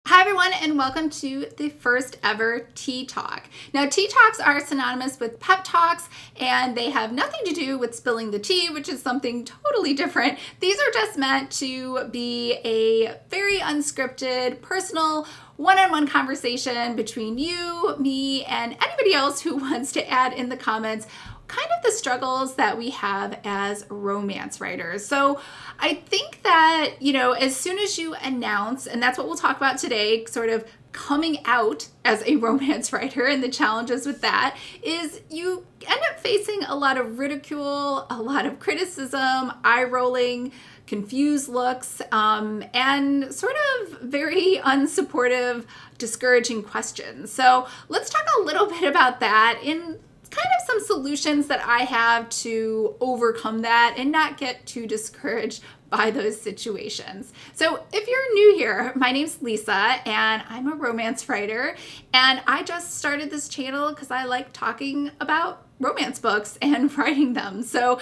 Hi everyone, and welcome to the first ever Tea Talk. Now, Tea Talks are synonymous with pep talks, and they have nothing to do with spilling the tea, which is something totally different. These are just meant to be a very unscripted, personal, one-on-one conversation between you, me, and anybody else who wants to add in the comments kind of the struggles that we have as romance writers. So I think that, as soon as you announce, and that's what we'll talk about today, sort of coming out as a romance writer and the challenges with that, is you end up facing a lot of ridicule, a lot of criticism, eye rolling, confused looks, and sort of very unsupportive, discouraging questions. So let's talk a little bit about that in kind of some solutions that I have to overcome that and not get too discouraged by those situations. So if you're new here, my name's Lisa and I'm a romance writer, and I just started this channel because I like talking about romance books and writing them. So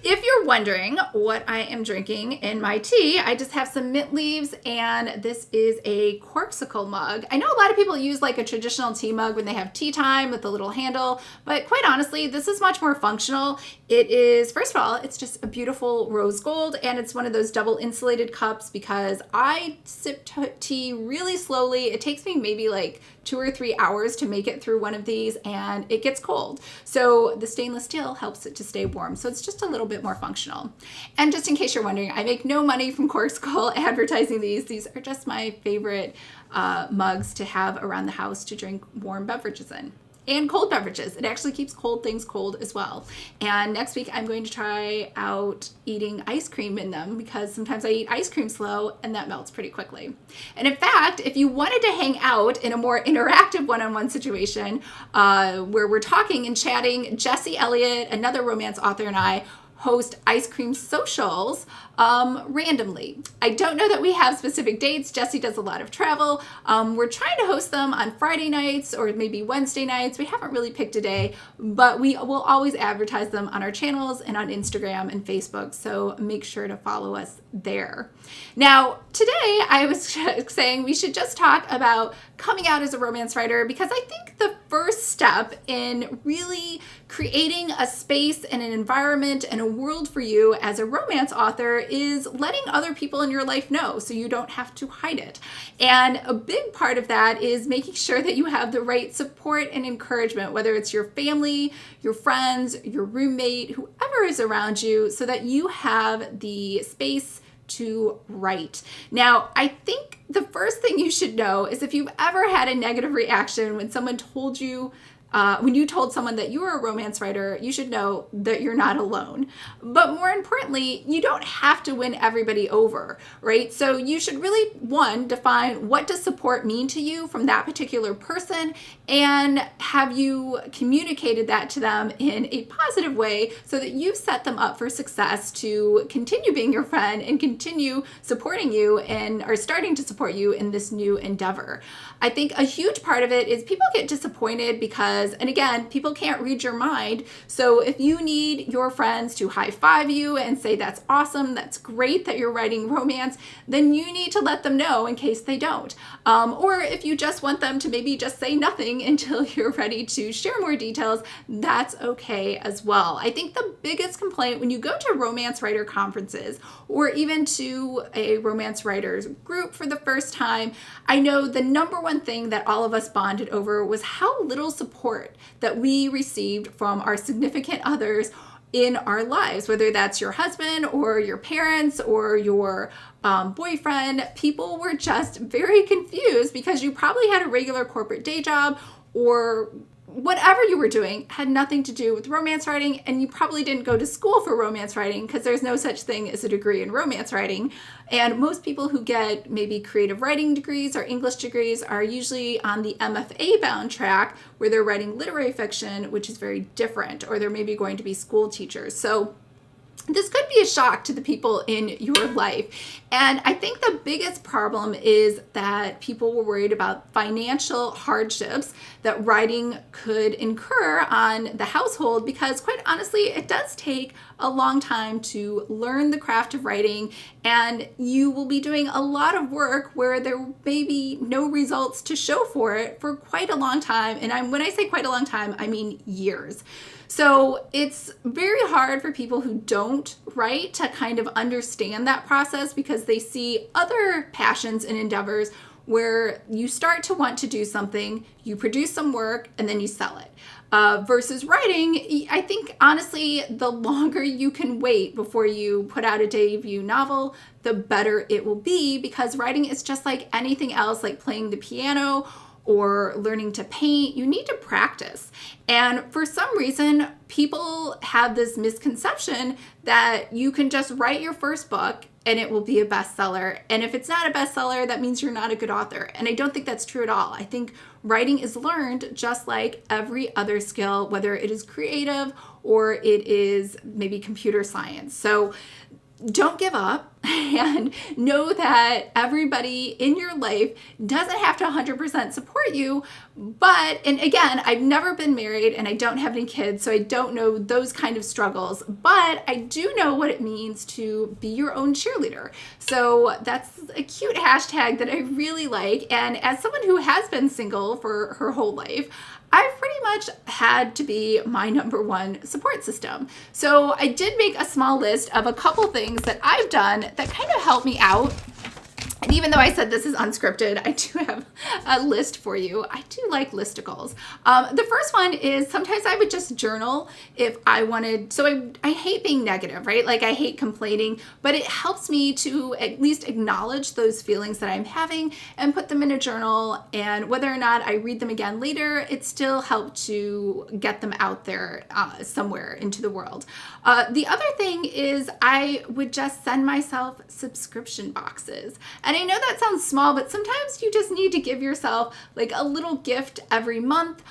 if you're wondering what I am drinking in my tea, I just have some mint leaves, and this is a corksicle mug. I know a lot of people use like a traditional tea mug when they have tea time with a little handle, but quite honestly, this is much more functional. It is, first of all, it's just a beautiful rose gold, and it's one of those double insulated cups because I sip tea really slowly. It takes me maybe like 2 or 3 hours to make it through one of these, and it gets cold. So the stainless steel helps it to stay warm. So it's just a little bit more functional. And just in case you're wondering, I make no money from Corksicle advertising these. These are just my favorite mugs to have around the house to drink warm beverages in. And cold beverages. It actually keeps cold things cold as well. And next week I'm going to try out eating ice cream in them because sometimes I eat ice cream slow and that melts pretty quickly. And in fact, if you wanted to hang out in a more interactive one-on-one situation where we're talking and chatting, Jessie Elliott, another romance author, and I host ice cream socials randomly. I don't know that we have specific dates. Jessie does a lot of travel. We're trying to host them on Friday nights or maybe Wednesday nights. We haven't really picked a day, but we will always advertise them on our channels and on Instagram and Facebook. So make sure to follow us there. Now, today I was saying we should just talk about coming out as a romance writer, because I think the first step in really creating a space and an environment and a world for you as a romance author is letting other people in your life know so you don't have to hide it. And a big part of that is making sure that you have the right support and encouragement, whether it's your family, your friends, your roommate, whoever is around you, so that you have the space to write. Now, I think the first thing you should know is if you've ever had a negative reaction when someone told you, when you told someone that you were a romance writer, you should know that you're not alone. But more importantly, you don't have to win everybody over, right? So you should really, one, define what does support mean to you from that particular person, and have you communicated that to them in a positive way so that you've set them up for success to continue being your friend and continue supporting you and are starting to support you in this new endeavor. I think a huge part of it is people get disappointed because, and again, people can't read your mind. So if you need your friends to high five you and say, that's awesome, that's great that you're writing romance, then you need to let them know in case they don't. Or if you just want them to maybe just say nothing until you're ready to share more details, that's okay as well. I think the biggest complaint when you go to romance writer conferences or even to a romance writers group for the first time, I know the number one thing that all of us bonded over was how little support that we received from our significant others in our lives, whether that's your husband or your parents or your boyfriend. People were just very confused because you probably had a regular corporate day job, or whatever you were doing had nothing to do with romance writing, and you probably didn't go to school for romance writing because there's no such thing as a degree in romance writing. And most people who get maybe creative writing degrees or English degrees are usually on the MFA bound track where they're writing literary fiction, which is very different, or they're maybe going to be school teachers. So this could be a shock to the people in your life. And I think the biggest problem is that people were worried about financial hardships that writing could incur on the household, because quite honestly, it does take a long time to learn the craft of writing, and you will be doing a lot of work where there may be no results to show for it for quite a long time. And when I say quite a long time, I mean years. So it's very hard for people who don't write to kind of understand that process, because they see other passions and endeavors where you start to want to do something, you produce some work, and then you sell it. Versus writing, I think honestly, the longer you can wait before you put out a debut novel, the better it will be, because writing is just like anything else, like playing the piano or learning to paint. You need to practice. And for some reason, people have this misconception that you can just write your first book and it will be a bestseller. And if it's not a bestseller, that means you're not a good author. And I don't think that's true at all. I think writing is learned just like every other skill, whether it is creative or it is maybe computer science. So don't give up, and know that everybody in your life doesn't have to 100% support you. But, and again, I've never been married and I don't have any kids, so I don't know those kind of struggles, but I do know what it means to be your own cheerleader. So that's a cute hashtag that I really like. And as someone who has been single for her whole life, I've pretty much had to be my number one support system. So I did make a small list of a couple things that I've done that kind of help me out. And even though I said this is unscripted, I do have a list for you. I do like listicles. The first one is sometimes I would just journal if I wanted. So I hate being negative, right? Like I hate complaining, but it helps me to at least acknowledge those feelings that I'm having and put them in a journal. And whether or not I read them again later, it still helped to get them out there somewhere into the world. The other thing is I would just send myself subscription boxes. And I know that sounds small, but sometimes you just need to give yourself like a little gift every month.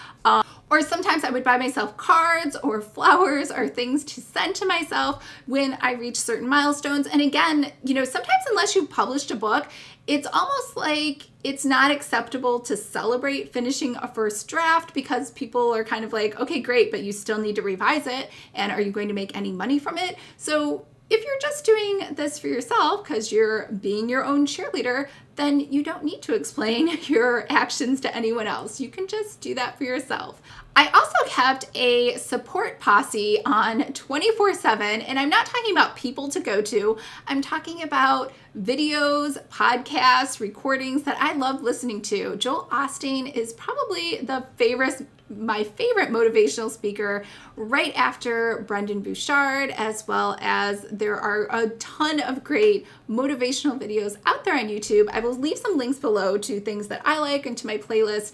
Or sometimes I would buy myself cards or flowers or things to send to myself when I reach certain milestones. And again, sometimes unless you've published a book, it's almost like it's not acceptable to celebrate finishing a first draft, because people are kind of like, okay, great, but you still need to revise it. And are you going to make any money from it? So if you're just doing this for yourself because you're being your own cheerleader, then you don't need to explain your actions to anyone else. You can just do that for yourself. I also kept a support posse on 24/7, and I'm not talking about people to go to. I'm talking about videos, podcasts, recordings that I love listening to. Joel Osteen is probably my favorite motivational speaker, right after Brendan Bouchard, as well as there are a ton of great motivational videos out there on YouTube. I will leave some links below to things that I like and to my playlist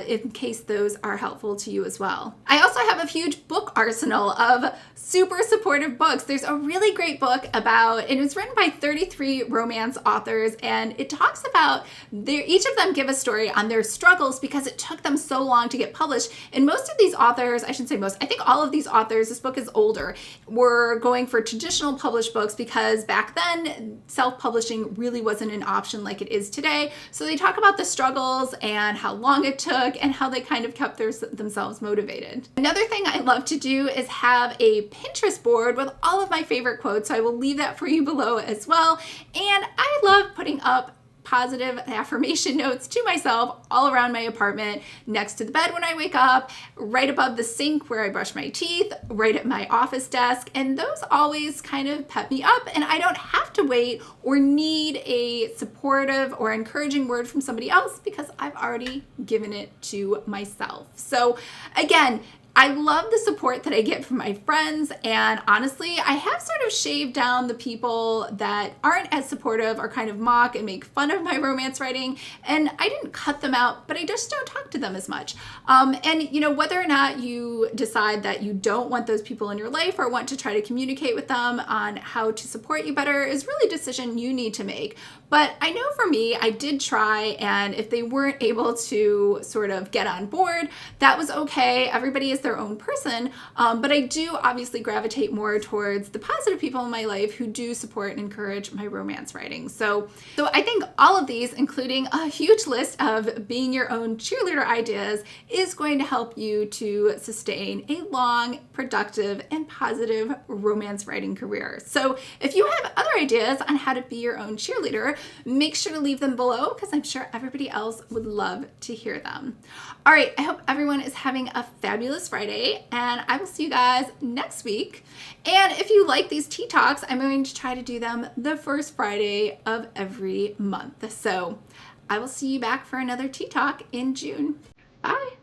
in case those are helpful to you as well. I also have a huge book arsenal of super supportive books. There's a really great book and it was written by 33 romance authors, and it talks about each of them give a story on their struggles because it took them so long to get published. And most of these authors, I shouldn't say most, I think all of these authors, this book is older, were going for traditional published books because back then self-publishing really wasn't an option like it is today. So they talk about the struggles and how long it took and how they kind of kept themselves motivated. Another thing I love to do is have a Pinterest board with all of my favorite quotes. So I will leave that for you below as well. And I love putting up positive affirmation notes to myself all around my apartment, next to the bed when I wake up, right above the sink where I brush my teeth, right at my office desk. And those always kind of pep me up, and I don't have to wait or need a supportive or encouraging word from somebody else because I've already given it to myself. So again, I love the support that I get from my friends, and honestly, I have sort of shaved down the people that aren't as supportive or kind of mock and make fun of my romance writing, and I didn't cut them out, but I just don't talk to them as much. And whether or not you decide that you don't want those people in your life or want to try to communicate with them on how to support you better is really a decision you need to make. But I know for me, I did try, and if they weren't able to sort of get on board, that was okay. Everybody is their own person, but I do obviously gravitate more towards the positive people in my life who do support and encourage my romance writing. So I think all of these, including a huge list of being your own cheerleader ideas, is going to help you to sustain a long, productive, and positive romance writing career. So if you have other ideas on how to be your own cheerleader, make sure to leave them below because I'm sure everybody else would love to hear them. All right, I hope everyone is having a fabulous Friday, and I will see you guys next week. And if you like these tea talks, I'm going to try to do them the first Friday of every month. So I will see you back for another tea talk in June. Bye.